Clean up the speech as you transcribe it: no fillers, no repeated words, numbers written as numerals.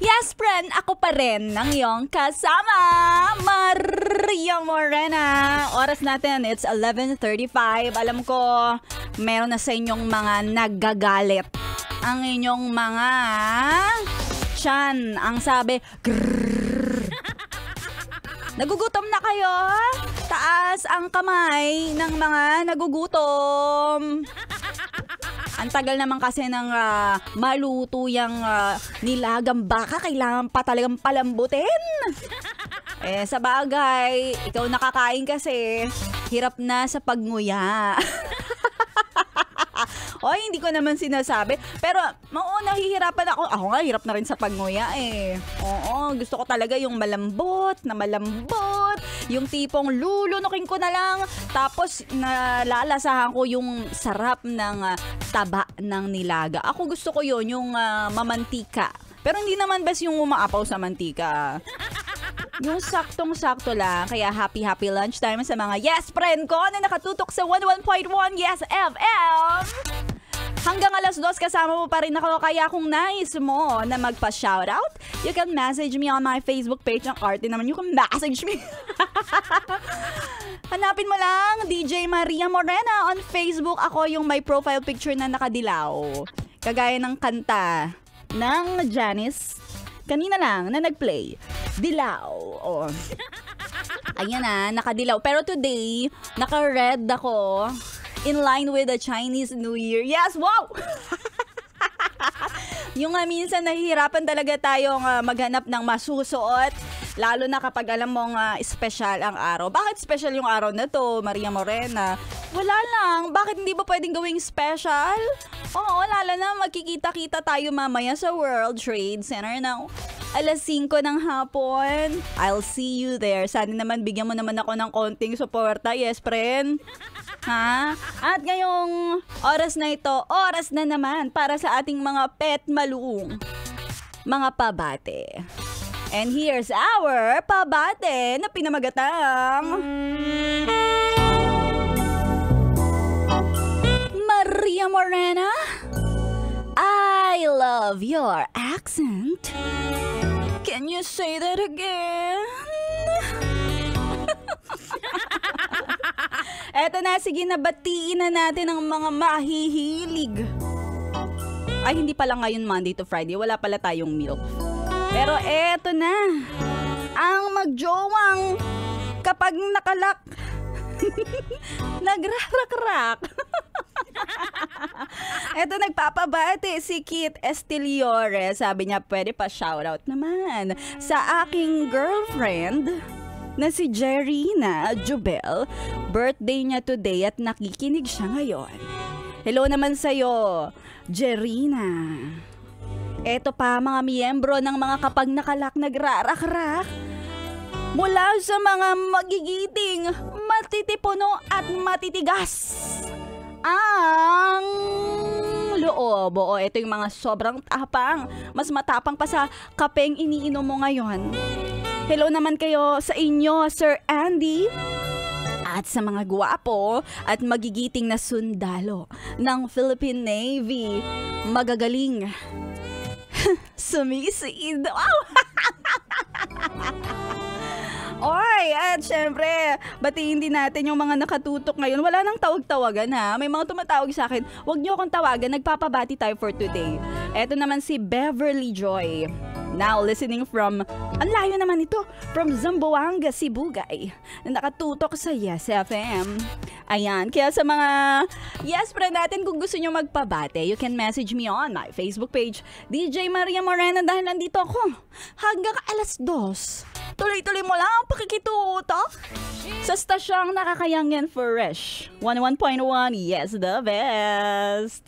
Yes, friend, ako pa rin ang iyong kasama, Maria Morena. Oras natin, it's 11:35. Alam ko, meron na sa inyong mga naggagalit. Ang inyong mga tiyan, ang sabi, grrrr. Nagugutom na kayo? Taas ang kamay ng mga nagugutom. Ang tagal naman kasi ng maluto yung nilagang baka. Kailangan pa talagang palambutin. Sa bagay, ikaw nakakain kasi. Hirap na sa pagnguya. Oy, hindi ko naman sinasabi. Pero, nahihirapan ako. Ako nga, hirap na rin sa pagnguya Oo, gusto ko talaga yung malambot, na malambot. Yung tipong lulunukin ko na lang. Tapos, nalalasahan ko yung sarap ng taba ng nilaga. Ako gusto ko yun, yung mamantika. Pero hindi naman best yung umaapaw sa mantika. Yung saktong-sakto lang. Kaya happy lunchtime sa mga yes friend ko na nakatutok sa 11.1 Yes FM. Hanggang alas 2 kasama mo pa rin ako, kaya kung nais mo na magpa-shoutout, you can message me on my Facebook page. Ang arte naman, you can message me. Hanapin mo lang, DJ Maria Morena on Facebook. Ako yung may profile picture na nakadilaw. Kagaya ng kanta ng Janice kanina lang na nag-play. Dilaw. Oh. Ayan na, nakadilaw. Pero today, naka-red ako. In line with the Chinese New Year. Yes, wow! Yung minsan nahihirapan talaga tayong maghanap ng masusuot. Lalo na kapag alam mong special ang araw. Bakit special yung araw na to, Maria Morena? Wala lang. Bakit hindi ba pwedeng gawing special? Oo, lalo na magkikita-kita tayo mamaya sa World Trade Center ng alas 5 ng hapon. I'll see you there. Sana naman bigyan mo naman ako ng konting suporta. Yes, friend? Ha? At ngayong oras na ito, oras na naman para sa ating mga pet maluong. Mga pabate. And here's our pabate na pinamagatang Maria Morena, I love your accent. Can you say that again? Eto na, sige na, batiin na natin ang mga mahihilig. Ay, hindi pala ngayon Monday to Friday. Wala pala tayong milk. Pero eto na, ang magjowang kapag nakalak, nagrarak-rak. Eto, nagpapabati si Kit Estiliore. Sabi niya, pwede pa shoutout naman sa aking girlfriend na si Jerina Jubel. Birthday niya today at nakikinig siya ngayon. Hello naman sa'yo, Jerina. Eto pa, mga miyembro ng mga kapag nakalak nagrarak-rak. Mula sa mga magigiting, matitipuno at matitigas ang loob. Oo, ito yung mga sobrang tapang. Mas matapang pa sa kapeng iniinom mo ngayon. Hello naman kayo sa inyo, Sir Andy. At sa mga guwapo at magigiting na sundalo ng Philippine Navy. Magagaling. Sumisid. Wow! Oy, at syempre, batiin din natin yung mga nakatutok ngayon. Wala nang tawag-tawagan ha. May mga tumatawag sa akin. Huwag niyo akong tawagan, nagpapabati tayo for today. Eto naman si Beverly Joy. Now listening from, ang layo naman ito, from Zamboanga, Sibugay, na nakatutok sa Yes FM. Ayan, kaya sa mga yes friend natin, kung gusto nyo magpabate, you can message me on my Facebook page, DJ Maria Morena, dahil nandito ako hanggang alas 2. Tuloy-tuloy mo lang ang pakikitutok sa stasyong nakakayangyan fresh. 11.1, yes, the best.